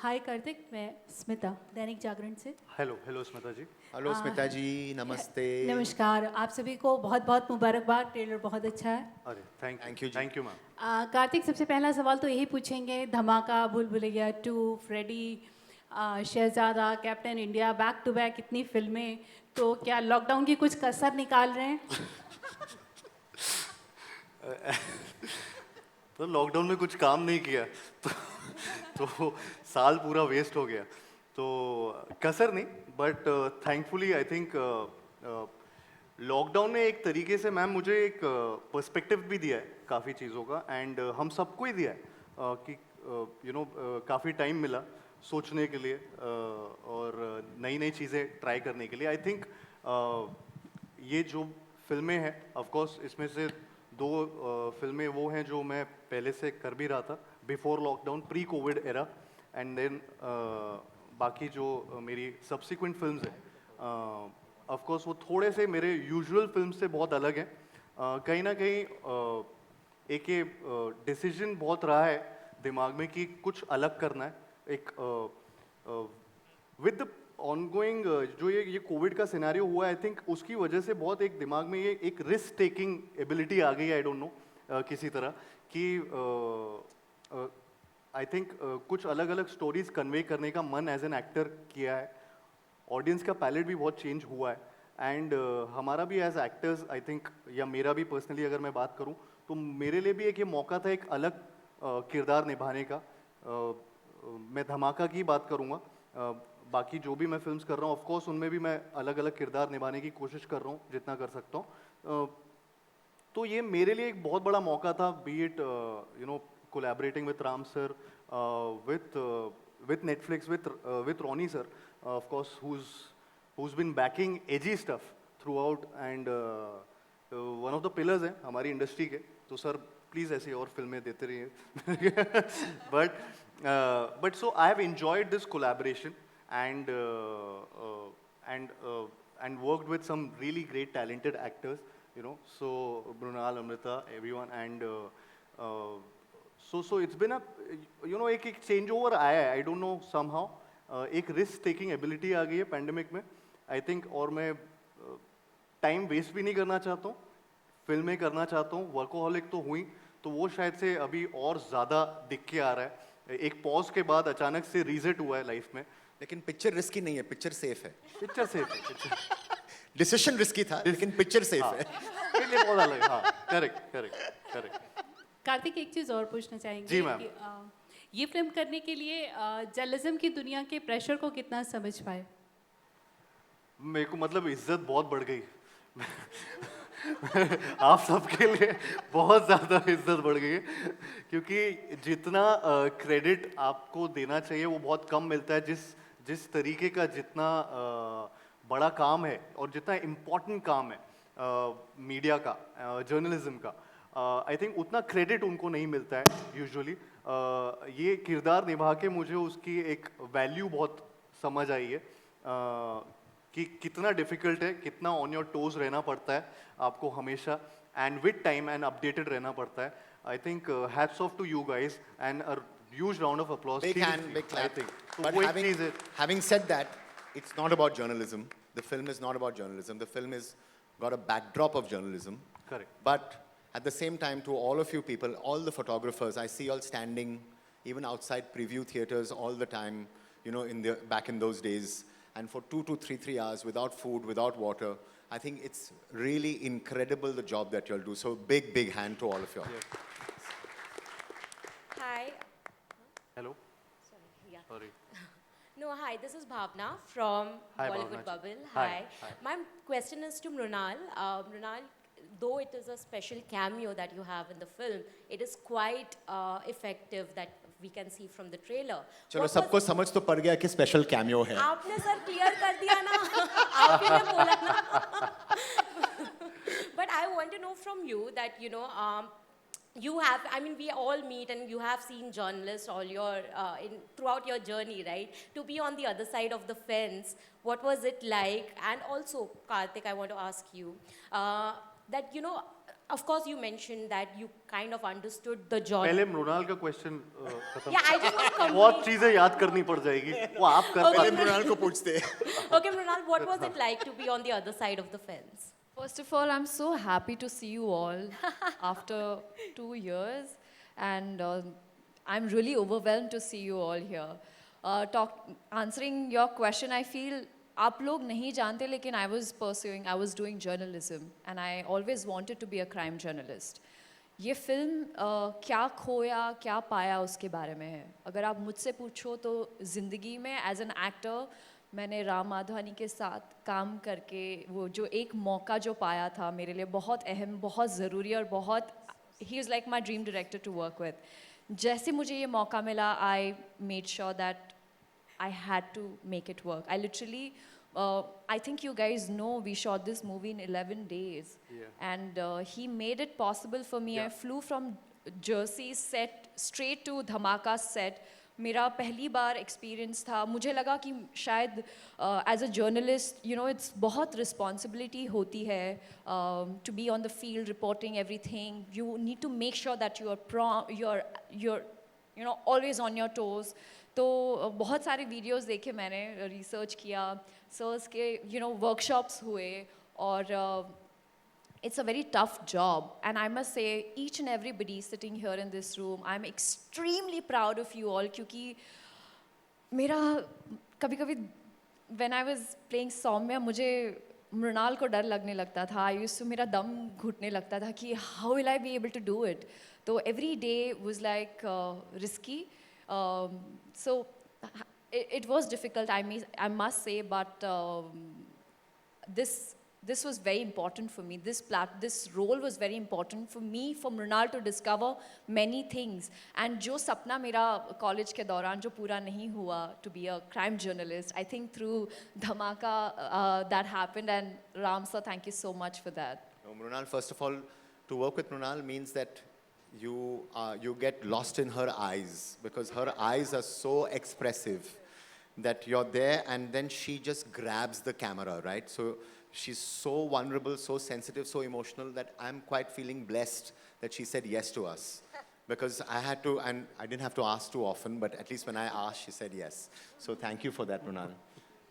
हाय कार्तिक, मैं स्मिता दैनिक जागरण से। Hello hello Smita जी। Hello Smita जी, नमस्ते। नमस्कार, आप सभी को बहुत बहुत मुबारकबाद। ट्रेलर बहुत अच्छा है। अरे Thank you जी। Thank you ma'am. कार्तिक, सबसे पहला सवाल तो यही पूछेंगे, Dhamaka, Bhool Bhulaiyaa 2, Freddy, Shehzada, Captain India, back to back इतनी फिल्में, तो क्या लॉकडाउन की कुछ कसर निकाल रहे हैं? तो लॉकडाउन में कुछ काम नहीं किया तो तो साल पूरा वेस्ट हो गया। तो कसर नहीं, but thankfully I think lockdown ने एक तरीके से मैम मुझे एक पर्सपेक्टिव भी दिया है काफ़ी चीज़ों का, एंड हम सबको ही दिया है कि काफ़ी टाइम मिला सोचने के लिए और नई नई चीज़ें ट्राई करने के लिए। आई थिंक ये जो फिल्में हैं, ऑफ कोर्स इसमें से दो फिल्में वो हैं जो मैं पहले से कर भी रहा था before lockdown, pre Covid era, and then बाकी जो मेरी सब्सिक्वेंट फिल्म्स हैं ऑफ कोर्स वो थोड़े से मेरे यूजुअल फिल्म से बहुत अलग हैं। कहीं ना कहीं एक ये डिसीजन बहुत रहा है दिमाग में कि कुछ अलग करना है। एक विद द ऑनगोइंग जो ये कोविड का सिनेरियो हुआ है, आई थिंक उसकी वजह से बहुत एक दिमाग में ये एक रिस्क टेकिंग एबिलिटी आ गई, आई डोंट नो किसी तरह कि आई थिंक कुछ अलग अलग स्टोरीज कन्वे करने का मन एज एन एक्टर किया है। ऑडियंस का पैलेट भी बहुत चेंज हुआ है, एंड हमारा भी एज एक्टर्स आई थिंक, या मेरा भी पर्सनली अगर मैं बात करूं तो मेरे लिए भी एक ये मौका था एक अलग किरदार निभाने का। मैं धमाका की बात करूंगा, बाकी जो भी मैं फिल्म्स कर रहा हूँ ऑफ कोर्स उनमें भी मैं अलग अलग किरदार निभाने की कोशिश कर रहा हूँ जितना कर सकता हूँ। तो ये मेरे लिए एक बहुत बड़ा मौका था, B it collaborating with Ram sir, with Netflix, with Ronnie sir, of course, who's been backing edgy stuff throughout, and one of the pillars हैं हमारी इंडस्ट्री के। तो सर प्लीज़ ऐसी और फिल्में देते रहिए। but so I have enjoyed this collaboration, and and worked with some really great talented actors, so Brunal, Amrita, everyone, and so it's been a एक चेंज ओवर आया है, आई डोंट नो समहाउ एक risk taking ability आ गई है pandemic में I think, और मैं time waste भी नहीं करना चाहता हूँ, फिल्में करना चाहता हूँ। वर्कोहॉलिक तो हुई, तो वो शायद से अभी और ज़्यादा दिख के आ रहा है। एक पॉज के बाद अचानक से रीसेट हुआ है लाइफ में। लेकिन पिक्चर रिस्की नहीं है, पिक्चर सेफ है। पिक्चर सेफ है। डिसीजन रिस्की था लेकिन पिक्चर सेफ है। मेरे लिए बहुत अलग है। हाँ, करेक्ट करेक्ट करेक्ट। कार्तिक, एक चीज़ और पूछना चाहेंगे जी मैम। कि ये फिल्म करने के लिए जर्नलिज्म की दुनिया के प्रेशर को कितना समझ पाए? मेरे को मतलब इज्जत बहुत बढ़ गई। आप सबके लिए बहुत ज़्यादा इज्जत बढ़ गई है, क्योंकि जितना क्रेडिट आपको देना चाहिए वो बहुत कम मिलता है। जिस तरीके का जितना बड़ा काम है और जितना इम्पोर्टेंट काम है मीडिया का, जर्नलिज्म का, आई थिंक उतना क्रेडिट उनको नहीं मिलता है यूजुअली। ये किरदार निभा के मुझे उसकी एक वैल्यू बहुत समझ आई है कि कितना डिफिकल्ट है, कितना ऑन योर टोज रहना पड़ता है आपको हमेशा, and with time and updated रहना पड़ता है। I think hats off to you guys, and a huge round of applause. Big hand, big clap. I think. But having said that, it's not about journalism. The film is not about journalism. The film is got a backdrop of journalism. Correct. But at the same time, to all of you people, all the photographers, I see you all standing even outside preview theaters all the time, back in those days, and for 2 to 3 hours without food, without water. I think it's really incredible the job that you all do. So big hand to all of you all. Yeah. Hi. Hello. Sorry. Yeah. Sorry. No, hi. This is Bhavna from Hi, Bollywood Bhavna. Bubble. Hi. Hi. My question is to Mrunal. Mrunal, though it is a special cameo that you have in the film, it is quite effective that we can see from the trailer. चलो सबको समझ तो पड़ गया कि special cameo है। आपने sir clear कर दिया ना, आप ही ने बोला ना। But I want to know from you that you have, I mean, we all meet and you have seen journalists all throughout your journey, right? To be on the other side of the fence, what was it like? And also, Karthik, I want to ask you that, of course, you mentioned that you kind of understood the genre. पहले मृणाल का question खत्म Yeah, I just want to बहुत complete. चीजें याद करनी पड़ जाएगी वो आप कर Okay. पाते पहले मृणाल को पूछते Okay, Mrunal, what was it like to be on the other side of the fence? First of all, I'm so happy to see you all after 2 years, and I'm really overwhelmed to see you all here. Answering your question, I feel आप लोग नहीं जानते लेकिन I was doing journalism, and I always wanted to be a crime journalist. ये film क्या खोया क्या पाया उसके बारे में है. अगर आप मुझसे पूछो तो ज़िंदगी में एज एन एक्टर मैंने राम माधवानी के साथ काम करके वो जो एक मौका जो पाया था मेरे लिए बहुत अहम, बहुत ज़रूरी और बहुत ही is like my dream director to work with. जैसे मुझे ये मौका मिला I made sure that I had to make it work. I literally, I think you guys know we shot this movie in 11 days. Yeah. And he made it possible for me. Yeah. I flew from Jersey set straight to Dhamaka set. मेरा पहली बार experience था. मुझे लगा कि शायद as a journalist you know it's बहुत responsibility होती है to be on the field reporting everything. You need to make sure that you're you know always on your toes. तो बहुत सारे वीडियोस देखे मैंने, रिसर्च किया, सर्स के यू नो वर्कशॉप्स हुए और it's a very tough job, and I must say each and everybody sitting here in this room, I'm extremely proud of you all क्योंकि मेरा कभी-कभी when I was playing Saumya मुझे मृणाल को डर लगने लगता था. मेरा दम घुटने लगता था कि how will I be able to do it. तो every day was like risky. So it was difficult, I must say, but this was very important for me. This role was very important for me, for Mrunal to discover many things. And जो सपना मेरा college के दौरान जो पूरा नहीं हुआ to be a crime journalist, I think through Dhamaka that happened. And Ram sir, thank you so much for that. Mrunal, first of all, to work with Mrunal means that you get lost in her eyes because her eyes are so expressive that you're there and then she just grabs the camera, right? So she's so vulnerable, so sensitive, so emotional that I'm quite feeling blessed that she said yes to us. Because I had to, and I didn't have to ask too often, but at least when I asked, she said yes. So thank you for that, Mrunal.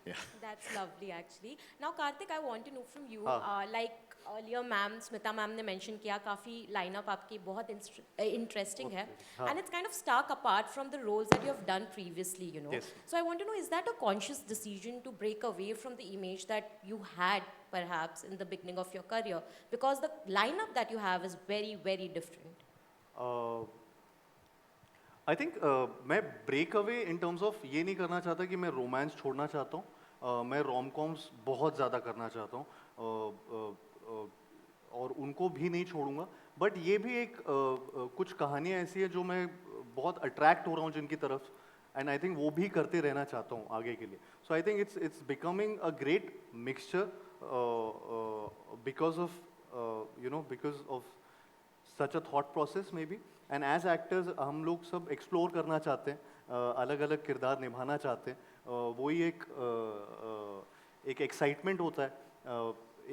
Yeah. That's lovely, actually. Now, Karthik, I want to know from you, हाँ. like earlier Smita ma'am ने mention किया, काफी lineup आपकी बहुत interesting है, हाँ. and it's kind of stark apart from the roles that you have done previously, you know. Yes. So I want to know, is that a conscious decision to break away from the image that you had perhaps in the beginning of your career, because the lineup that you have is very, very different. I think मैं break away in terms of ये नहीं करना चाहता कि मैं romance छोड़ना चाहता हूँ. मैं रोम कॉम्स बहुत ज़्यादा करना चाहता हूँ और उनको भी नहीं छोड़ूंगा. बट ये भी एक कुछ कहानियाँ ऐसी है जो मैं बहुत अट्रैक्ट हो रहा हूँ जिनकी तरफ, एंड आई थिंक वो भी करते रहना चाहता हूँ आगे के लिए. So I think it's becoming a great mixture because of such a thought process maybe. And as actors हम लोग सब एक्सप्लोर करना चाहते हैं, अलग अलग किरदार निभाना चाहते हैं. वही एक एक्साइटमेंट होता है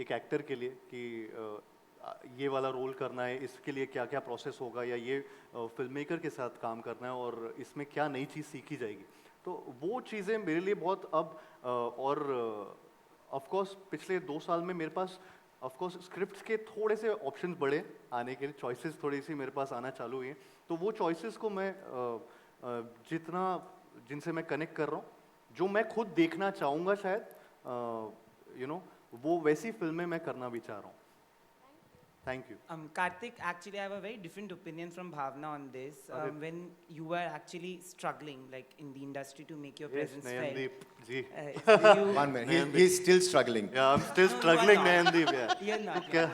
एक एक्टर के लिए कि ये वाला रोल करना है, इसके लिए क्या क्या प्रोसेस होगा, या ये फिल्म मेकर के साथ काम करना है और इसमें क्या नई चीज़ सीखी जाएगी. तो वो चीज़ें मेरे लिए बहुत अब और ऑफ कोर्स पिछले 2 साल में मेरे पास ऑफ कोर्स स्क्रिप्ट्स के थोड़े से ऑप्शंस बढ़े आने के लिए, चॉइसेस थोड़ी सी मेरे पास आना चालू हुई हैं. तो वो चॉइसेस को मैं जिनसे मैं कनेक्ट कर रहा हूँ, जो मैं खुद देखना चाहूँगा शायद वो वैसी फिल्में मैं करना भी चाह रहा हूँ. Thank you. Karthik, actually, I have a very different opinion from Bhavna on this. When you were actually struggling, like in the industry, to make your Yes, presence Nayandeep ji. felt, you, 1 minute. He's still struggling. Yeah, I'm still struggling, Nayandeep. Yeah. you're not. Okay.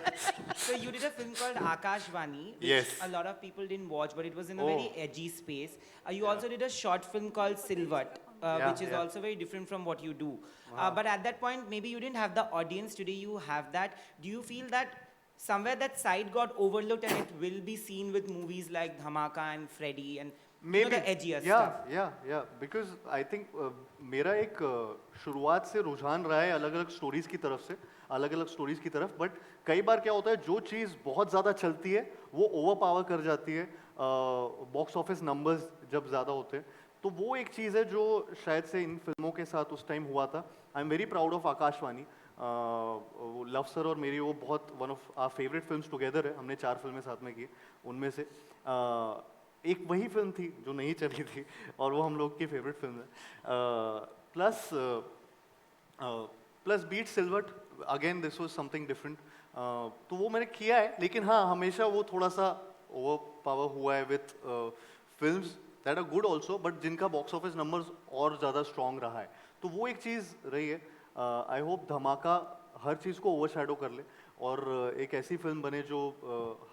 So you did a film called Akashvani, which Yes. a lot of people didn't watch, but it was in a very Oh. edgy space. You also did a short film called Silvat, Yeah, which is yeah. also very different from what you do. But at that point, maybe you didn't have the audience. Today you have that. Do you feel that somewhere that side got overlooked and it will be seen with movies like Dhamaka and Freddy and you know, the edgier stuff? Yeah. Because I think मेरा एक शुरुआत से रुझान रहा है अलग अलग stories की तरफ से. अलग अलग स्टोरीज की तरफ, बट कई बार क्या होता है जो चीज़ बहुत ज़्यादा चलती है वो ओवर पावर कर जाती है बॉक्स ऑफिस नंबर्स जब ज़्यादा होते हैं, तो वो एक चीज़ है जो शायद से इन फिल्मों के साथ उस टाइम हुआ था। I am very proud of Akashvani. वो लव सर और मेरी वो बहुत one of our favourite films together है, हमने 4 फिल्में साथ में की, उनमें से एक वही फिल्म थी जो नहीं चली थी और वो हम लोग की फेवरेट फिल्म है। प्लस प्लस बीट सिल्वर्ट, again this was something different, तो वो मैंने किया है, लेकिन हाँ हमेशा वो थोड़ा सा ओवर पावर हुआ है with films that are good also, but जिनका बॉक्स ऑफिस नंबर्स और ज़्यादा स्ट्रॉन्ग रहा है, तो वो एक चीज़ रही है। आई होप धमाका हर चीज़ को ओवरशैडो कर ले और एक ऐसी फिल्म बने जो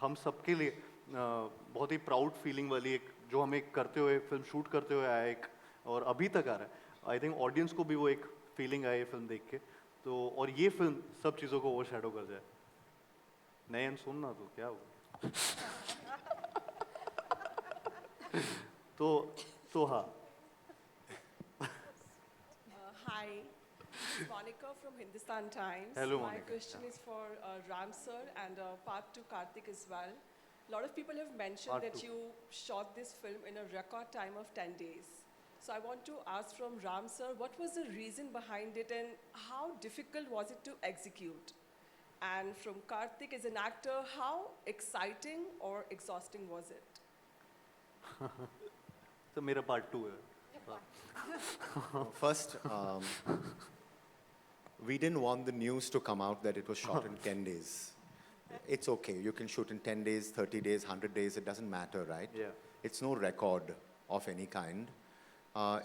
हम सबके लिए बहुत ही प्राउड फीलिंग वाली, एक जो हमें करते हुए फिल्म शूट करते हुए आया एक और अभी तक आ रहा है। आई थिंक ऑडियंस को भी वो एक फीलिंग आई है फिल्म देख के, तो और ये फिल्म सब चीज़ों को ओवरशैडो कर जाए। नयन सुनना तो क्या हो तो हाँ। Hi, this is Monica from Hindustan Times. Hello, My Monica. question is for Ram sir and part to Karthik as well. A lot of people have mentioned Part that two. you shot this film in a record time of 10 days. So I want to ask from Ram sir, what was the reason behind it and how difficult was it to execute? And from Karthik as an actor, how exciting or exhausting was it? तो मेरा part 2 है। First, we didn't want the news to come out that it was shot in 10 days. It's okay, you can shoot in 10 days, 30 days, 100 days, it doesn't matter, right? Yeah. It's no record of any kind.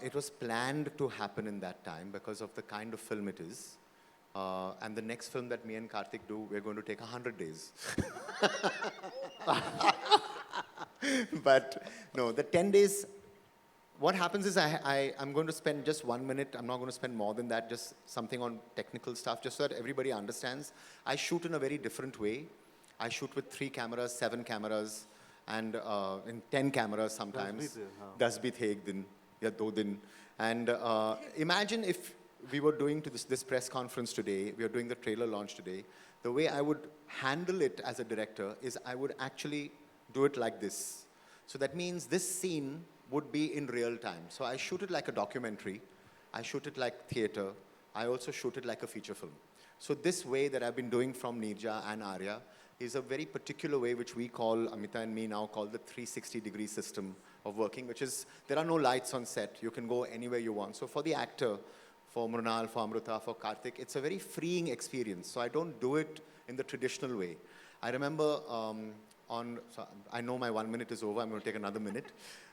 It was planned to happen in that time because of the kind of film it is. And the next film that me and Karthik do, we're going to take 100 days. But no, the 10 days, what happens is I'm going to spend just 1 minute. I'm not going to spend more than that, just something on technical stuff, just so that everybody understands. I shoot in a very different way. I shoot with 3 cameras, 7 cameras, and in 10 cameras sometimes. 10 bhi the ek din, ya 2 din. And imagine if we were doing this press conference today, we are doing the trailer launch today. The way I would handle it as a director is I would actually do it like this. So that means this scene would be in real time. So I shoot it like a documentary. I shoot it like theater. I also shoot it like a feature film. So this way that I've been doing from Neerja and Arya is a very particular way which we call, Amita and me now call the 360-degree system of working, which is, there are no lights on set. You can go anywhere you want. So for the actor, for Mrunal, for Amruta, for Karthik, it's a very freeing experience. So I don't do it in the traditional way. I remember so I know my 1 minute is over, I'm going to take another minute.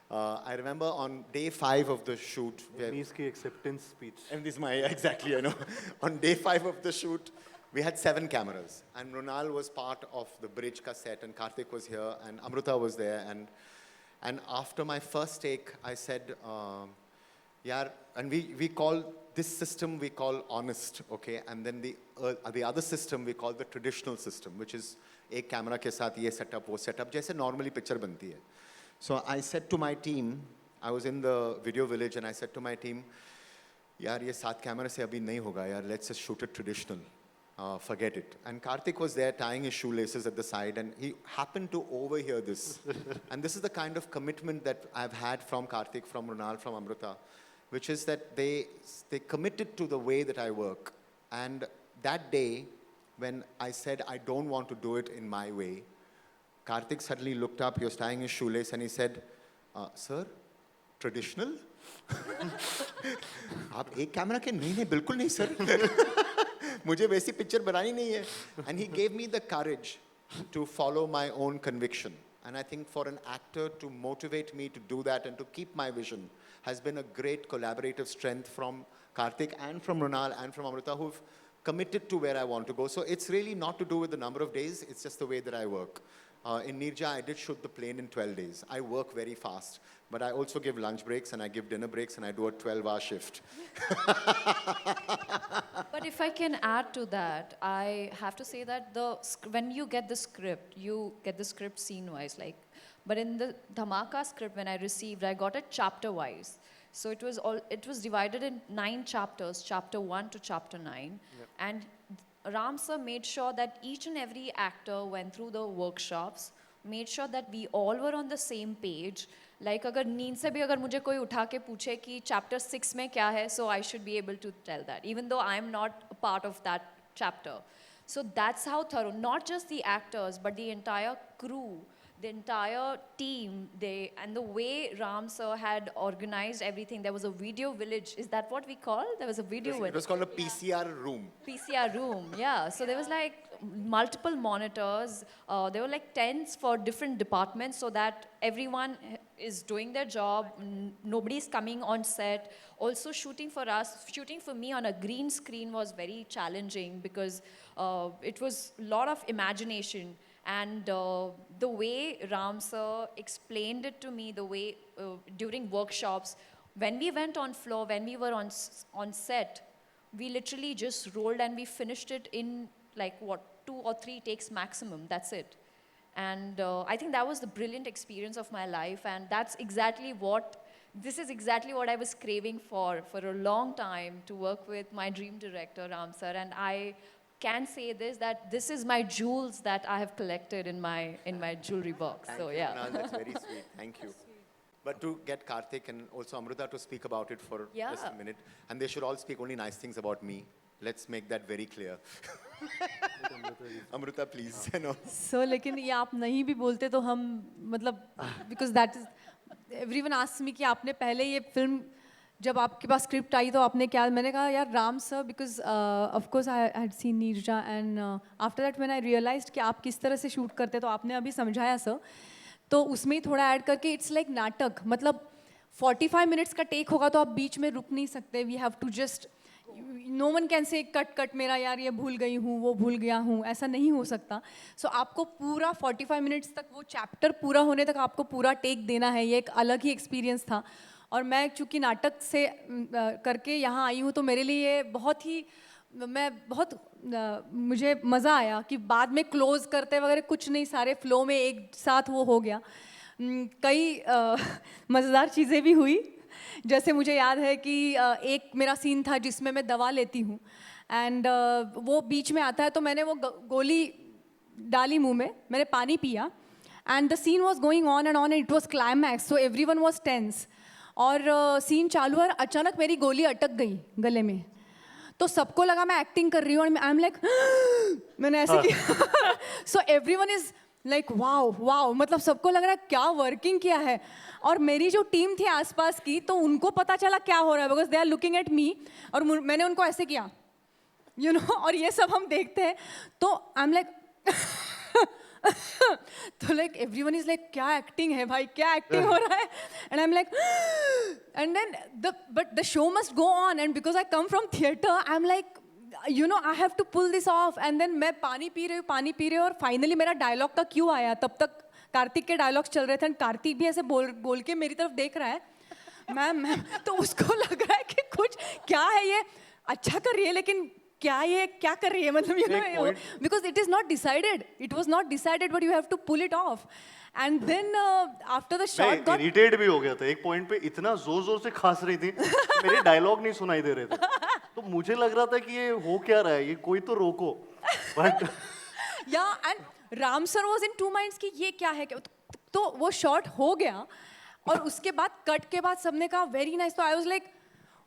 I remember on day 5 of the shoot. Denise की acceptance speech. And this is my, exactly, I know. On day 5 of the shoot, we had 7 cameras. And Mrunal was part of the bridge ka set, and Karthik was here, and Amruta was there. And after my first take, I said, yeah, and we call this system, we call honest, okay? And then the other system, we call the traditional system, which is एक camera के साथ ये setup वो setup जैसे normally picture बनती है. So I said to my team, I was in the video village and I said to my team, यार ये 7 कैमरे से अभी नहीं होगा यार, let's just shoot it traditional. Forget it. And Karthik was there tying his shoelaces at the side, and he happened to overhear this. And this is the kind of commitment that I've had from Karthik, from Mrunal, from Amruta, which is that they committed to the way that I work. And that day, when I said I don't want to do it in my way, Karthik suddenly looked up, he was tying his shoelace, and he said, sir, traditional? आप एक camera के नहीं बिल्कुल नहीं sir मुझे वैसी picture बनानी नहीं है. And he gave me the courage to follow my own conviction. And I think for an actor to motivate me to do that and to keep my vision has been a great collaborative strength from Karthik and from Mrunal and from Amruta, who've committed to where I want to go. So it's really not to do with the number of days, it's just the way that I work. In Neerja, I did shoot the plane in 12 days. I work very fast, but I also give lunch breaks and I give dinner breaks and I do a 12-hour shift. But if I can add to that, I have to say that when you get the script, you get the script scene-wise. But in the Dhamaka script, when I received, I got it chapter-wise. So it was divided in 9 chapters, chapter 1 to chapter 9. Yep. And Ram sir made sure that each and every actor went through the workshops, made sure that we all were on the same page. Like अगर नींद से भी अगर मुझे कोई उठा के पूछे कि chapter 6 में क्या है, so I should be able to tell that, even though I am not a part of that chapter. So that's how thorough, not just the actors, but the entire crew, the entire team, and the way Ram sir had organized everything. There was a video village. Is that what we call? There was a video It village. was called a PCR room. PCR room, yeah. So there was like multiple monitors. There were like tents for different departments so that everyone is doing their job. Nobody's coming on set. Also shooting for me on a green screen was very challenging because it was a lot of imagination. And the way Ram sir explained it to me, the way during workshops, when we went on floor, when we were on set, we literally just rolled and we finished it in like 2 or 3 takes maximum. That's it. And I think that was the brilliant experience of my life. And this is exactly what I was craving for a long time, to work with my dream director, Ram sir. And I can say that this is my jewels that I have collected in my jewelry box. Thank So you, yeah. Kunal, that's very sweet. Thank you. But to get Karthik and also Amruta to speak about it for just a Yeah. minute, and they should all speak only nice things about me. Let's make that very clear. Amruta, please. No. सो लेकिन ये आप नहीं भी बोलते तो हम मतलब because that is everyone asks मी कि आपने पहले ये फिल्म जब आपके पास स्क्रिप्ट आई तो आपने क्या, मैंने कहा यार Ram sir, because of course I had seen Neerja and after that when I realised कि आप किस तरह से शूट करते, तो आपने अभी समझाया सर, तो उसमें ही थोड़ा ऐड करके इट्स लाइक नाटक, मतलब 45 मिनट्स का टेक होगा तो आप बीच में रुक नहीं सकते. We have to just, no one can say cut मेरा यार ये भूल गई हूँ वो भूल गया हूँ, ऐसा नहीं हो सकता. सो आपको पूरा 45 मिनट्स तक वो चैप्टर पूरा होने तक आपको पूरा टेक देना है. ये एक अलग ही एक्सपीरियंस था. और मैं चूँकि नाटक से करके यहाँ आई हूँ तो मेरे लिए बहुत ही मुझे मज़ा आया कि बाद में क्लोज करते वगैरह कुछ नहीं, सारे फ्लो में एक साथ वो हो गया. कई मज़ेदार चीज़ें भी हुई. जैसे मुझे याद है कि एक मेरा सीन था जिसमें मैं दवा लेती हूँ एंड वो बीच में आता है, तो मैंने वो गोली डाली मुंह में, मैंने पानी पिया and the scene was going on and it was climax, so everyone was tense. और सीन चालू है, अचानक मेरी गोली अटक गई गले में, तो सबको लगा मैं एक्टिंग कर रही हूँ. आई एम लाइक मैंने ऐसे किया. So everyone is like wow, मतलब सबको लग रहा है क्या वर्किंग किया है. और मेरी जो टीम थी आसपास की, तो उनको पता चला क्या हो रहा है, because they are looking at me, और मैंने उनको ऐसे किया यू नो, और ये सब हम देखते हैं. तो आई एम लाइक तो लाइक एवरीवन इज लाइक क्या एक्टिंग है भाई, क्या एक्टिंग हो रहा है. And I am like and then but the show must go on, and because I come from theatre I am like you know I have to pull this off. And then मैं पानी P रही हूँ और finally मेरा dialogue का क्यों आया. तब तक कार्तिक के डायलॉग्स चल रहे थे एंड कार्तिक भी ऐसे बोल के मेरी तरफ देख रहा है, मैम तो उसको लग रहा है कि कुछ क्या है ये, अच्छा कर रही है लेकिन क्या कर रही है, मतलब you know, because it is not decided, it was not decided but you have to pull it off. And then after the shot got irritate भी हो गया था एक पॉइंट पे, इतना जोर से खांस रही थी मेरे डायलॉग नहीं सुनाई दे रहे थे, तो मुझे लग रहा था कि ये हो क्या रहा है, ये कोई तो रोको. बट या and Ram sir was in 2 minds कि ये क्या है, तो वो शॉट हो गया. और उसके बाद कट के बाद सबने कहा वेरी नाइस. तो आई वाज लाइक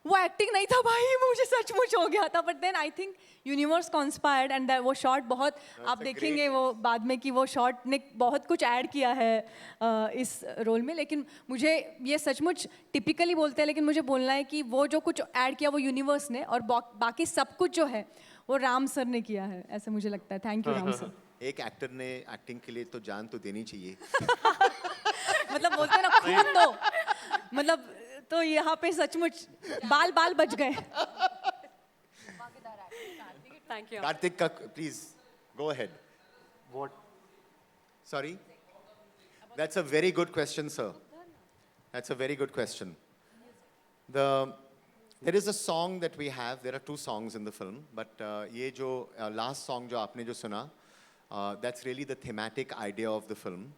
वो एक्टिंग नहीं था भाई, मुझे सचमुच हो गया था. But then I think universe conspired and वो शॉट बहुत, आप देखेंगे वो बाद में कि वो शॉट ने बहुत कुछ ऐड किया है इस रोल में. लेकिन मुझे ये सचमुच टिपिकली बोलते हैं, लेकिन मुझे बोलना है कि वो जो कुछ ऐड किया वो यूनिवर्स ने, और बाकी सब कुछ जो है वो राम सर ने किया है, ऐसा मुझे लगता है. Thank you Ram sir. एक एक्टर ने एक्टिंग के लिए तो जान तो देनी चाहिए. मतलब बोलते हैं ना खून दो, मतलब तो यहाँ पे सचमुच बाल बच गए. Thank you. Karthik, please go ahead. what Sorry? That's a very good question, sir. That's a very good question. There is a song that we have. There are 2 songs in the film, but ये जो last song जो आपने जो सुना, that's really the thematic idea of the film,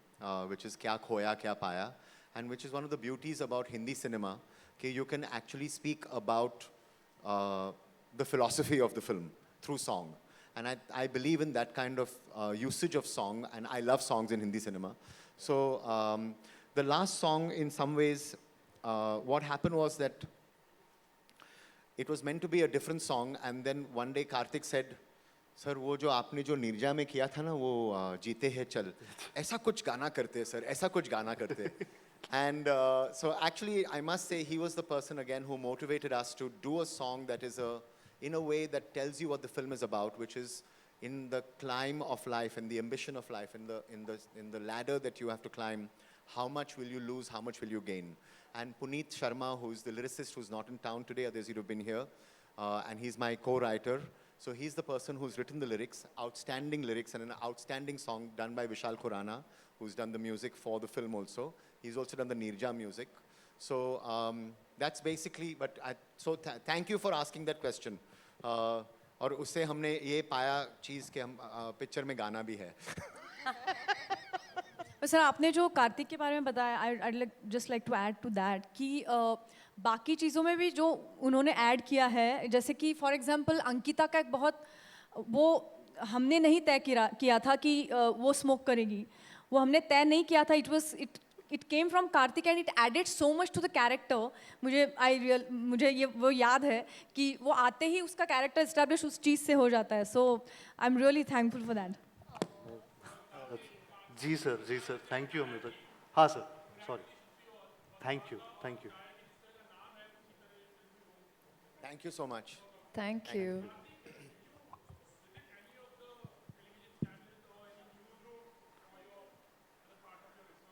which is क्या खोया क्या पाया, and which is one of the beauties about Hindi cinema, कि you can actually speak about the philosophy of the film through song. And I believe in that kind of usage of song, and I love songs in Hindi cinema. So the last song, in some ways, what happened was that it was meant to be a different song, and then one day Karthik said, "Sir, वो जो आपने जो नीरजा में किया था ना, वो जीते हैं चल, ऐसा कुछ गाना करते हैं sir, ऐसा कुछ गाना करते हैं." And so actually, I must say, he was the person again who motivated us to do a song that is in a way that tells you what the film is about, which is in the climb of life and the ambition of life, in the ladder that you have to climb. How much will you lose? How much will you gain? And Puneet Sharma, who's the lyricist who's not in town today, others you'd have been here, and he's my co-writer. So he's the person who's written the lyrics, outstanding lyrics, and an outstanding song done by Vishal Khurana, who's done the music for the film also. He's also done the Nirja music. So that's basically, thank you for asking that question. और उससे हमने ये पाया चीज़ कि हम picture में गाना भी है. सर आपने जो कार्तिक के बारे में बताया, I just like to add to that कि बाकी चीज़ों में भी जो उन्होंने ऐड किया है, जैसे कि फॉर एग्जांपल अंकिता का एक बहुत, वो हमने नहीं तय किया था कि वो स्मोक करेगी, वो हमने तय नहीं किया था. It came from Kartik and it added so much to the character. मुझे ये वो याद है कि वो आते ही उसका कैरेक्टर इस्टेब्लिश उस चीज़ से हो जाता है. So I am really thankful for that. जी सर, थैंक यू अमृता. हाँ sir, sorry, thank you. Thank you so much. Thank you.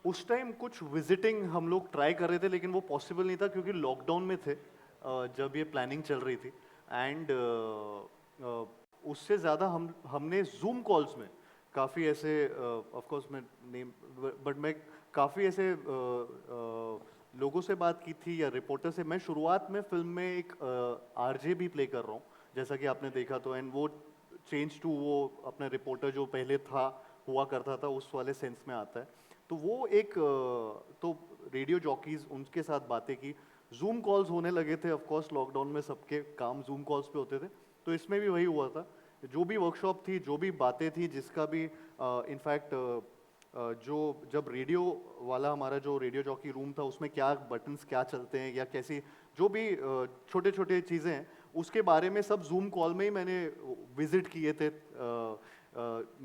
उस टाइम कुछ विजिटिंग हम लोग ट्राई कर रहे थे, लेकिन वो पॉसिबल नहीं था क्योंकि लॉकडाउन में थे जब ये प्लानिंग चल रही थी. एंड उससे ज़्यादा हमने जूम कॉल्स में काफ़ी ऐसे, ऑफ कोर्स मैं नेम, बट मैं काफ़ी ऐसे लोगों से बात की थी या रिपोर्टर से. मैं शुरुआत में फिल्म में एक आरजे भी प्ले कर रहा हूँ, जैसा कि आपने देखा तो, एंड वो चेंज टू वो अपना रिपोर्टर जो पहले हुआ करता था उस वाले सेंस में आता है. तो वो एक तो रेडियो जॉकीज़, उनके साथ बातें की. जूम कॉल्स होने लगे थे, ऑफ कोर्स लॉकडाउन में सबके काम जूम कॉल्स पे होते थे, तो इसमें भी वही हुआ था. जो भी वर्कशॉप थी, जो भी बातें थी, जिसका भी इनफैक्ट जो जब रेडियो वाला हमारा जो रेडियो जॉकी रूम था, उसमें क्या बटन्स क्या चलते हैं या कैसी जो भी छोटे छोटे चीज़ें हैं, उसके बारे में सब जूम कॉल में ही मैंने विजिट किए थे.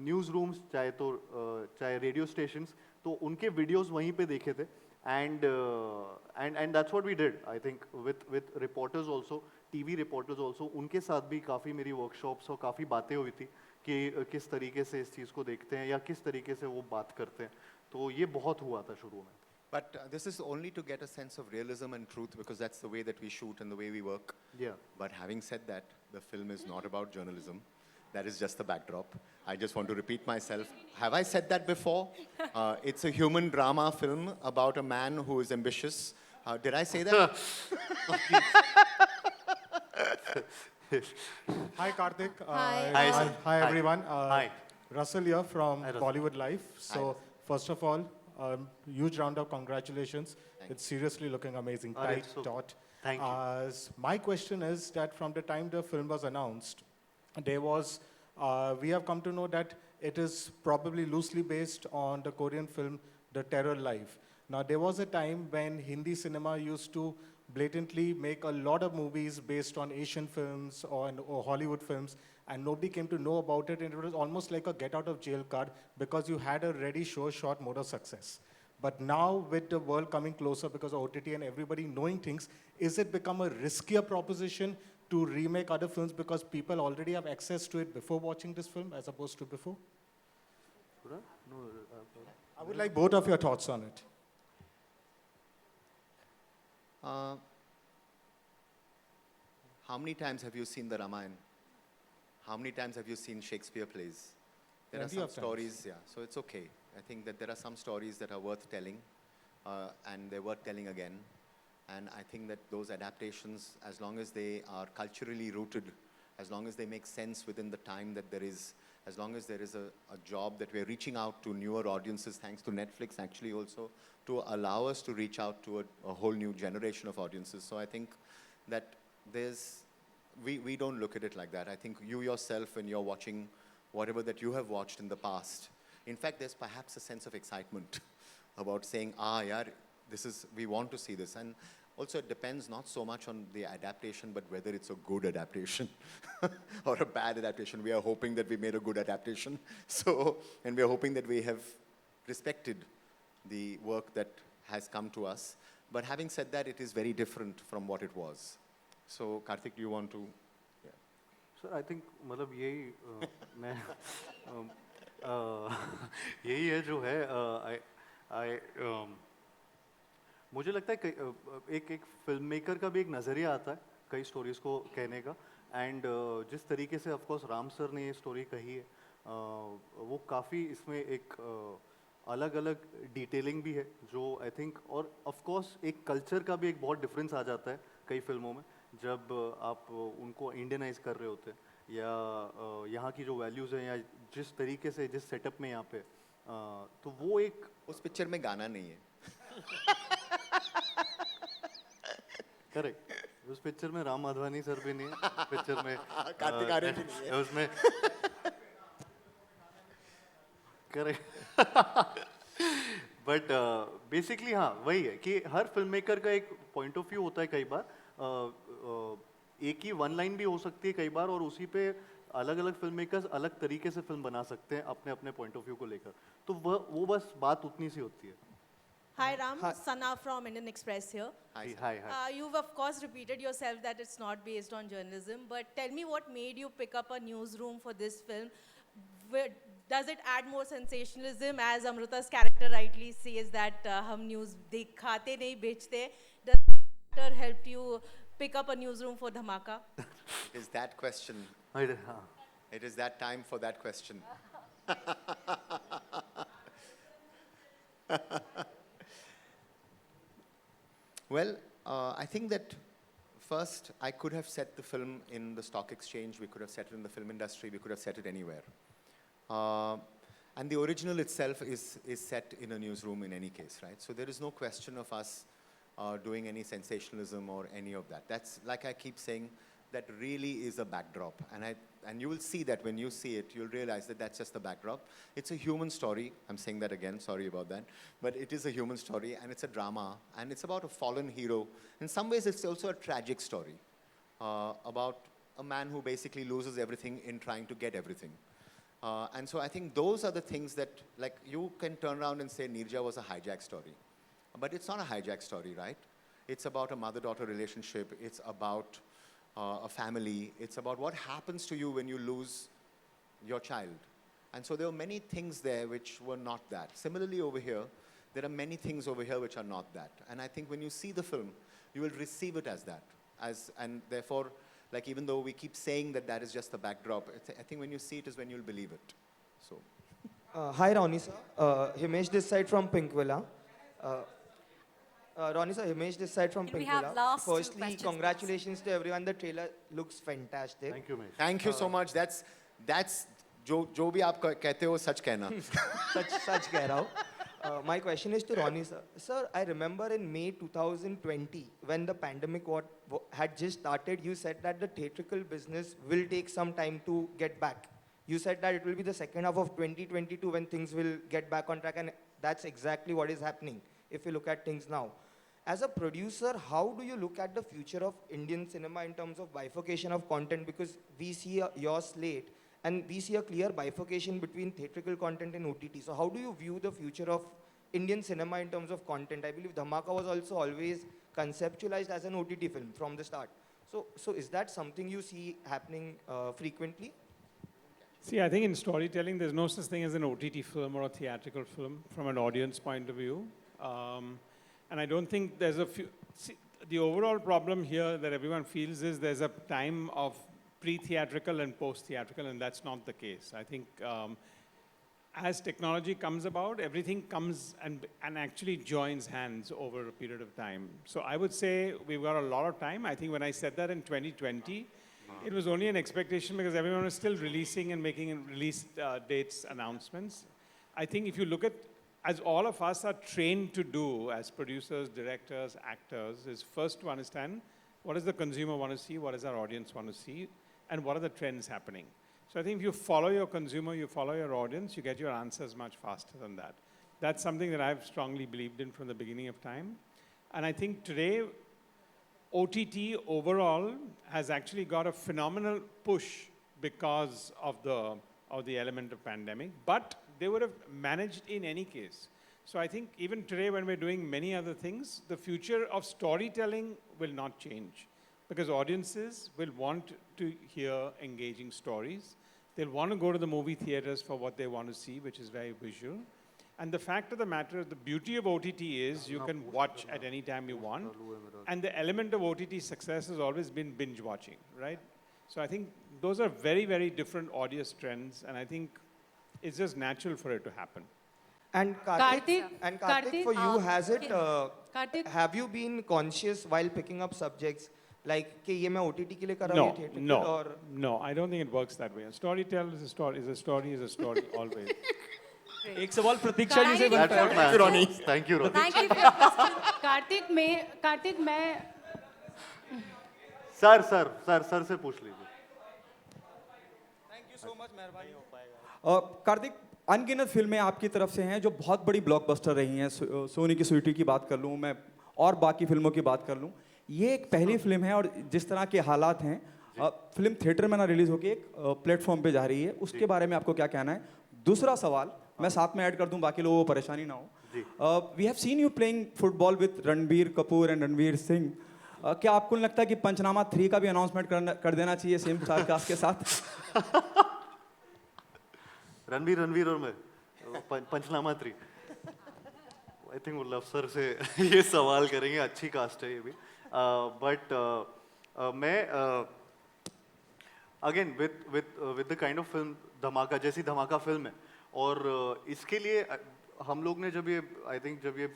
न्यूज़ रूम्स चाहे रेडियो स्टेशंस, तो उनके वीडियोस वहीं पे देखे थे. And that's what we did, I think, with reporters also, TV reporters also. उनके साथ भी काफ़ी मेरी वर्कशॉप्स और काफ़ी बातें हुई थी कि किस तरीके से इस चीज़ को देखते हैं या किस तरीके से वो बात करते हैं. तो ये बहुत हुआ था शुरू में. But this is only to get a sense of realism and truth, because that's the way that we shoot and the way we work. Yeah. But having said that, the film is not about journalism. That is just the backdrop. I just want to repeat myself. Have I said that before? It's a human drama film about a man who is ambitious. Did I say that? Hi, Karthik. Hi, sir. Hi, Hi. everyone. Hi. Russell here from Hi, Russell. Bollywood Life. So, first of all, huge round of congratulations. It's seriously looking amazing. Alright, Tight, so taut. thank you. My question is that from the time the film was announced, there was, we have come to know that it is probably loosely based on the Korean film, The Terror Life. Now, there was a time when Hindi cinema used to blatantly make a lot of movies based on Asian films or Hollywood films, and nobody came to know about it, and it was almost like a get out of jail card because you had a ready, sure shot mode of success. But now, with the world coming closer because of OTT and everybody knowing things, is it become a riskier proposition to remake other films because people already have access to it before watching this film as opposed to before? I would like both of your thoughts on it. How many times have you seen the Ramayana? How many times have you seen Shakespeare plays? There are Plenty some of times. stories, yeah, so it's okay. I think that there are some stories that are worth telling, and they're worth telling again. And I think that those adaptations, as long as they are culturally rooted, as long as they make sense within the time that there is, as long as there is a job that we're reaching out to newer audiences, thanks to Netflix actually also, to allow us to reach out to a whole new generation of audiences. So I think that there's we don't look at it like that. I think you yourself, when you're watching whatever that you have watched in the past, in fact, there's perhaps a sense of excitement about saying, yaar, we want to see this. And also it depends not so much on the adaptation, but whether it's a good adaptation or a bad adaptation. We are hoping that we made a good adaptation. So, and we are hoping that we have respected the work that has come to us. But having said that, it is very different from what it was. So, Karthik, do you want to? Yeah. Sir I think मतलब यही मैं यही है जो है आई मुझे लगता है एक फिल्म मेकर का भी एक नज़रिया आता है कई स्टोरीज को कहने का एंड जिस तरीके से ऑफ कोर्स राम सर ने ये स्टोरी कही है वो काफ़ी इसमें एक अलग अलग डिटेलिंग भी है जो आई थिंक और ऑफ कोर्स एक कल्चर का भी एक बहुत डिफरेंस आ जाता है कई फिल्मों में जब आप उनको इंडियनाइज कर रहे होते हैं या यहाँ की जो वैल्यूज़ हैं या जिस तरीके से जिस सेटअप में यहाँ पे तो वो एक उस पिक्चर में गाना नहीं है करेक्ट उस पिक्चर में राम माधवानी सर भी नहीं है पिक्चर में कार्तिक आर्यन भी नहीं है उसमें करेक्ट बट बेसिकली हाँ वही है कि हर फिल्म मेकर का एक पॉइंट ऑफ व्यू होता है कई बार एक ही वन लाइन भी हो सकती है कई बार और उसी पे अलग अलग फिल्म मेकर्स अलग तरीके से फिल्म बना सकते हैं अपने अपने पॉइंट ऑफ व्यू को लेकर तो वो बस बात उतनी सी होती है Hi Ram, Sana from Indian Express here. Hi. You've of course repeated yourself that it's not based on journalism, but tell me what made you pick up a newsroom for this film? Does it add more sensationalism, as Amrita's character rightly says that hum news dikhate nahi bechte? Does the character help you pick up a newsroom for Dhamaka? It is that question. It is that time for that question. Well, I think that first I could have set the film in the stock exchange, we could have set it in the film industry, we could have set it anywhere. And the original itself is set in a newsroom in any case, right? So there is no question of us doing any sensationalism or any of that. That's, like I keep saying, that really is a backdrop. And you will see that when you see it, you'll realize that that's just the backdrop. It's a human story. I'm saying that again, sorry about that. But it is a human story, and it's a drama, and it's about a fallen hero. In some ways, it's also a tragic story about a man who basically loses everything in trying to get everything. And so I think those are the things that, like, you can turn around and say Neerja was a hijack story. But it's not a hijack story, right? It's about a mother-daughter relationship. It's about a family. It's about what happens to you when you lose your child. And so there were many things there which were not that. Similarly over here, there are many things over here which are not that. And I think when you see the film, you will receive it as that. And therefore, like, even though we keep saying that that is just the backdrop, I think when you see it is when you'll believe it. So. Hi, Ronnie sir. Himesh this side from Pink Villa. Ronnie sir, Himesh this side from Pink Villa. last two Firstly, questions, congratulations to everyone. The trailer looks fantastic. Thank you, Mesh. Thank you so much. That's जो भी आप कहते हो सच कहना. Such कह रहा हूँ. My question is to Ronnie sir. Sir, I remember in May 2020, when the pandemic had just started, you said that the theatrical business will take some time to get back. You said that it will be the second half of 2022 when things will get back on track, and that's exactly what is happening if you look at things now. As a producer, how do you look at the future of Indian cinema in terms of bifurcation of content? Because we see your slate, and we see a clear bifurcation between theatrical content and OTT. So how do you view the future of Indian cinema in terms of content? I believe Dhamaka was also always conceptualized as an OTT film from the start. So is that something you see happening frequently? See, I think in storytelling, there's no such thing as an OTT film or a theatrical film from an audience point of view. And I don't think there's a few... See, the overall problem here that everyone feels is there's a time of pre-theatrical and post-theatrical, and that's not the case. I think as technology comes about, everything comes and actually joins hands over a period of time. So I would say we've got a lot of time. I think when I said that in 2020, it was only an expectation because everyone was still releasing and making release dates announcements. I think if you look at, as all of us are trained to do as producers, directors, actors, is first to understand What does the consumer want to see? What does our audience want to see? And what are the trends happening? So I think if you follow your consumer, you follow your audience, you get your answers much faster than that. That's something that I've strongly believed in from the beginning of time. And I think today, OTT overall has actually got a phenomenal push because of the element of pandemic, but they would have managed in any case. So I think even today when we're doing many other things, the future of storytelling will not change because audiences will want to hear engaging stories. They'll want to go to the movie theaters for what they want to see, which is very visual. And the fact of the matter, the beauty of OTT is you can watch at any time you want. And the element of OTT success has always been binge watching, right? So I think those are very, very different audience trends. And I think it's just natural for it to happen. And Karthik, for you, has it, Karthik? have you been conscious while picking up subjects like कि ये मैं OTT के लिए कर रहा हूँ, ये theatrical और No, I don't think it works that way. A storyteller is a story always. एक सवाल प्रतीक्षा जी से बनता है। Thank you, Ronnie. Thank you, Ronnie. Thank you for your question. Kartik मैं सर से पूछ लीजिए। थैंक यू सो मच, मेहरबानी हो पाएगा। कार्तिक, अनगिनत फिल्में आपकी तरफ से हैं जो बहुत बड़ी ब्लॉकबस्टर रही हैं। सोनी की स्वीटी की बात कर लूँ मैं और बाकी फिल्मों की बात कर लूँ, ये एक पहली फिल्म है और जिस तरह के हालात हैं, फिल्म थिएटर में ना रिलीज होकर एक प्लेटफॉर्म पे जा रही है, उसके बारे में आपको क्या कहना है? दूसरा सवाल मैं साथ में ऐड कर दूं, बाकी लोगों को परेशानी ना हो। We have seen you playing football with Ranbir Kapoor and Ranveer Singh. क्या आपको नहीं लगता कि पंचनामा 3 का भी अनाउंसमेंट कर देना चाहिए सेम स्टारकास्ट के साथ? रणबीर और मैं पंचनामा 3। आई थिंक वो लव सर से ये सवाल करेंगे, अच्छी कास्ट है ये भी। बट मैं again with the kind of film धमाका, जैसी धमाका फिल्म है, और इसके लिए हम लोग ने जब ये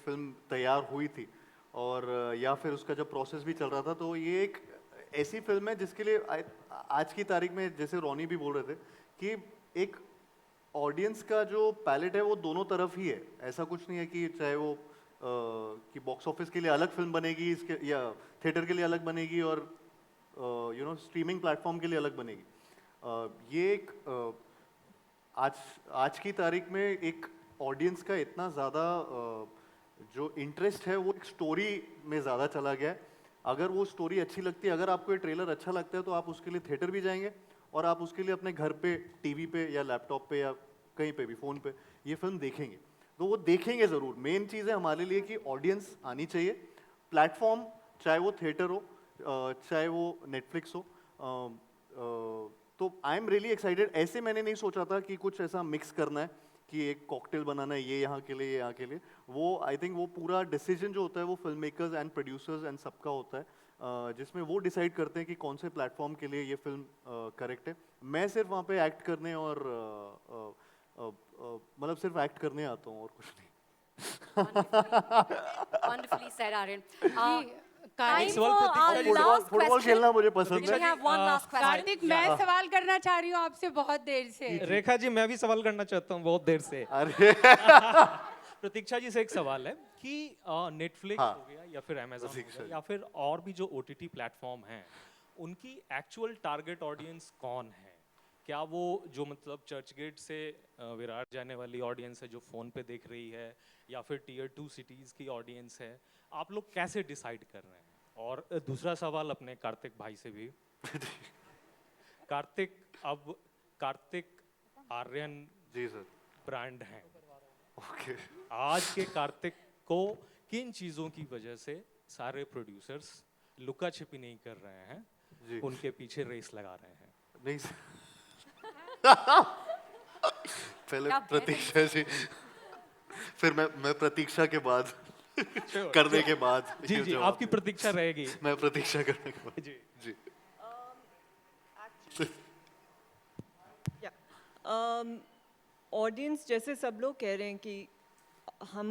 फिल्म तैयार हुई थी और या फिर उसका जब प्रोसेस भी चल रहा था, तो ये एक ऐसी फिल्म है जिसके लिए आज की तारीख में, जैसे रॉनी भी बोल रहे थे, कि एक ऑडियंस का जो पैलेट है वो दोनों तरफ ही है। ऐसा कुछ नहीं है कि चाहे वो कि बॉक्स ऑफिस के लिए अलग फिल्म बनेगी इसके या थिएटर के लिए अलग बनेगी और स्ट्रीमिंग प्लेटफॉर्म के लिए अलग बनेगी। ये एक आज की तारीख में एक ऑडियंस का इतना ज़्यादा जो इंटरेस्ट है वो एक स्टोरी में ज़्यादा चला गया है। अगर वो स्टोरी अच्छी लगती है, अगर आपको ये ट्रेलर अच्छा लगता है, तो आप उसके लिए थिएटर भी जाएंगे और आप उसके लिए अपने घर पे टीवी पे या लैपटॉप पे या कहीं पे भी फ़ोन पे ये फिल्म देखेंगे। तो वो देखेंगे ज़रूर। मेन चीज़ है हमारे लिए कि ऑडियंस आनी चाहिए। प्लेटफॉर्म चाहे वो थिएटर हो, चाहे वो नेटफ्लिक्स हो, तो आई एम रियली एक्साइटेड। ऐसे मैंने नहीं सोचा था कि कुछ ऐसा मिक्स करना है कि एक कॉकटेल बनाना है, ये यहाँ के लिए, ये यहाँ के लिए। वो आई थिंक वो पूरा डिसीजन जो होता है वो film makers and producers and सबका होता है, जिसमें वो डिसाइड करते हैं कि कौन से प्लेटफॉर्म के लिए ये फिल्म करेक्ट है। मैं सिर्फ वहाँ पे एक्ट करने और मतलब सिर्फ एक्ट करने आता हूँ और कुछ नहीं। Wonderfully said, Aryan. Time for our last football question. खेलना मुझे पसंद We है। have one last question. Kartik मैं सवाल करना चाह रही हूँ आपसे बहुत देर से। रेखा जी, मैं भी सवाल करना चाहता हूँ बहुत देर से। अरे प्रतीक्षा जी से एक सवाल है कि नेटफ्लिक्स हो गया या फिर अमेज़न हो गया या फिर और भी जो OTT प्लेटफॉर्म हैं, उनकी एक्चुअल टारगेट ऑडियंस कौन है? क्या वो जो मतलब चर्चगेट से विरार जाने वाली ऑडियंस है जो फ़ोन पे देख रही है, या फिर टियर 2 सिटीज़ की ऑडियंस है? आप लोग कैसे डिसाइड कर रहे हैं? और दूसरा सवाल अपने कार्तिक भाई से भी। कार्तिक आर्यन जी सर ब्रांड हैं। ओके। आज के कार्तिक को किन चीज़ों की वजह से सारे प्रोड्यूसर्स लुका छिपी नहीं कर रहे हैं, उनके पीछे रेस लगा रहे हैं? नहीं सर। पहले प्रतीक्षा जी, फिर मैं प्रतीक्षा के बाद करने के बाद जी आपकी प्रतीक्षा रहेगी। मैं प्रतीक्षा करने के बाद जी ऑडियंस जैसे सब लोग कह रहे हैं कि हम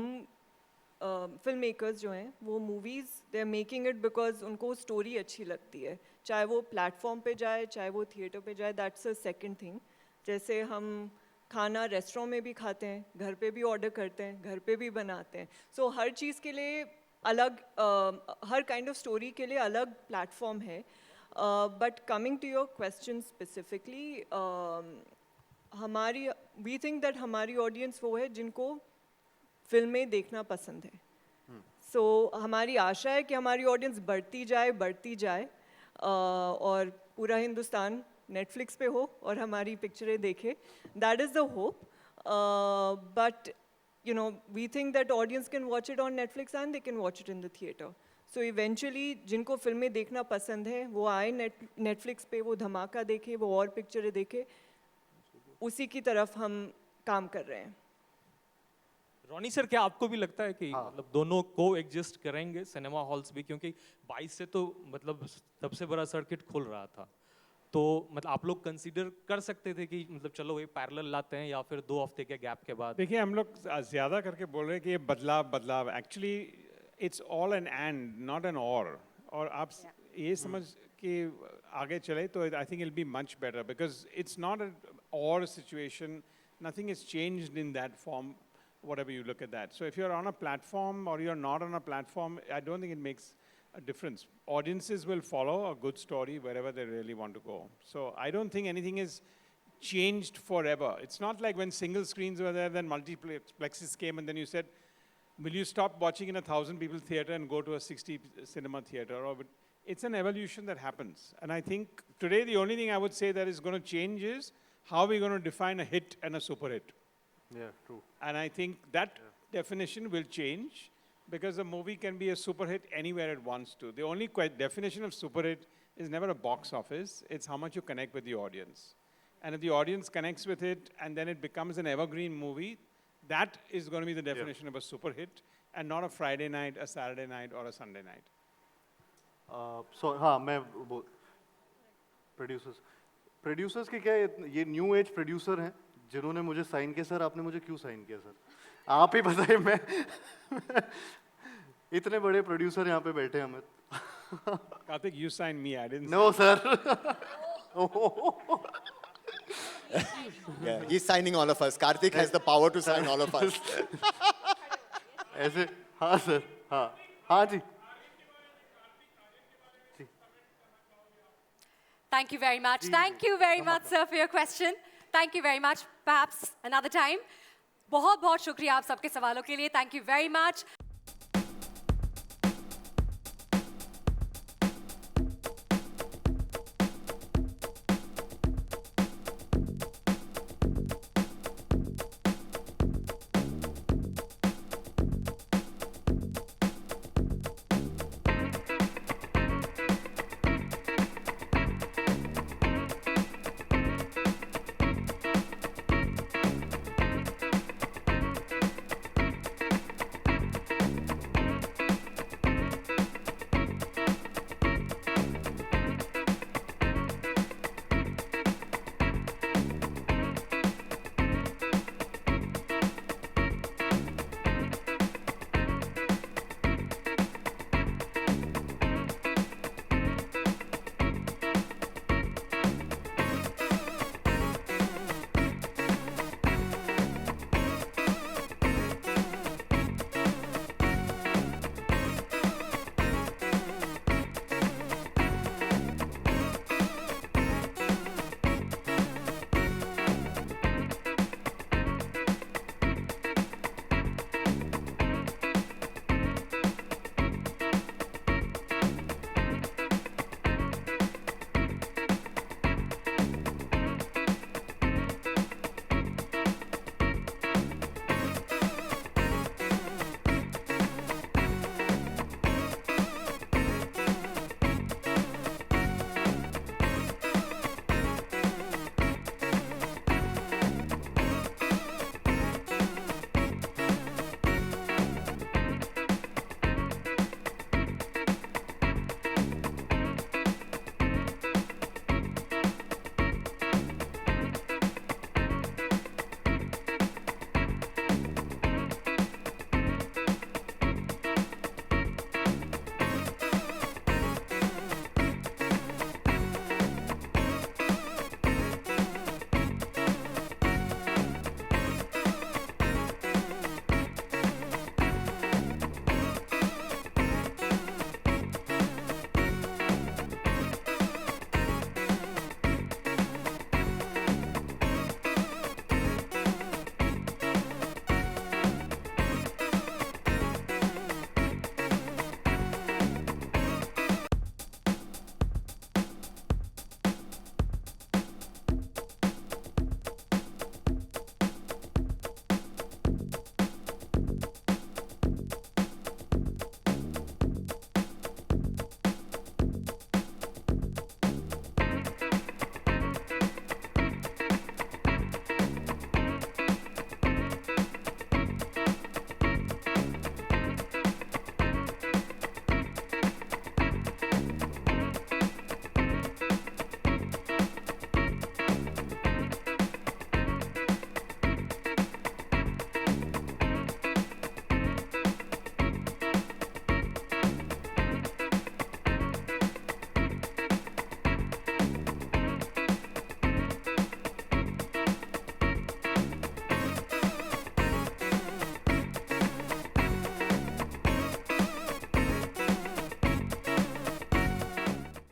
फिल्म मेकर्स जो हैं वो movies they are making it because उनको स्टोरी अच्छी लगती है, चाहे वो प्लेटफॉर्म पे जाए चाहे वो थिएटर पे जाए, दैट्स अ सेकंड थिंग। जैसे हम खाना रेस्टोरेंट में भी खाते हैं, घर पे भी ऑर्डर करते हैं, घर पे भी बनाते हैं। सो हर चीज़ के लिए अलग हर काइंड ऑफ स्टोरी के लिए अलग प्लेटफॉर्म है. But coming to your question specifically, we think that हमारी ऑडियंस वो है जिनको फिल्में देखना पसंद है. सो हमारी आशा है कि हमारी ऑडियंस बढ़ती जाए और पूरा हिंदुस्तान नेटफ्लिक्स पे हो और हमारी पिक्चरें देखे. That is the hope. But you know, we think that audience can watch it on Netflix and they can watch it in the theater. So eventually, जिनको फिल्में देखना पसंद है, वो आए Netflix पे, वो धमाका देखे, वो और पिक्चरें देखे. उसी की तरफ हम काम कर रहे हैं. रॉनी सर, क्या आपको भी लगता है कि मतलब दोनों को एग्जिस्ट करेंगे सिनेमा हॉल्स भी, क्योंकि 22 से तो मतलब सबसे बड़ा सर्किट खुल रहा था, तो मतलब आप लोग कंसीडर कर सकते थे कि मतलब चलो ये पैरेलल लाते हैं या फिर 2 हफ्ते के गैप के बाद? देखिए, हम लोग ज़्यादा करके बोल रहे हैं कि ये बदलाव actually it's all an end not an और आप ये समझ के आगे चले तो I think it be much better, because it's not an और situation, nothing is changed in that form whatever you look at that. So if you're on a platform or you're not on a platform, I don't think it makes a difference. Audiences will follow a good story wherever they really want to go. So I don't think anything is changed forever. It's not like when single screens were there, then multiplexes came and then you said, will you stop watching in a 1,000 people theater and go to a 60 cinema theater? Or it's an evolution that happens. And I think today the only thing I would say that is going to change is how we're going to define a hit and a super hit. Yeah, true. And I think that definition will change, because a movie can be a super hit anywhere it wants to. The only definition of super hit is never a box office. It's how much you connect with the audience. And if the audience connects with it and then it becomes an evergreen movie, that is going to be the definition of a super hit, and not a Friday night, a Saturday night, or a Sunday night. So हाँ, मैं producers के क्या ये new age producer हैं जिन्होंने मुझे sign किया. Sir आपने मुझे क्यों साइन किया सर? आप ही बताइए. मैं इतने बड़े प्रोड्यूसर यहाँ पे बैठे हैं. Amit, Karthik, you signed me. I didn't. No, sir. Yeah, he's signing all of us. Karthik has the power to sign all of us. ऐसे हाँ सर, हाँ जी. Thank you very much. Thank you very much, sir, for your question. Thank you very much. Perhaps another time. बहुत बहुत शुक्रिया आप सबके सवालों के लिए. Thank you very much.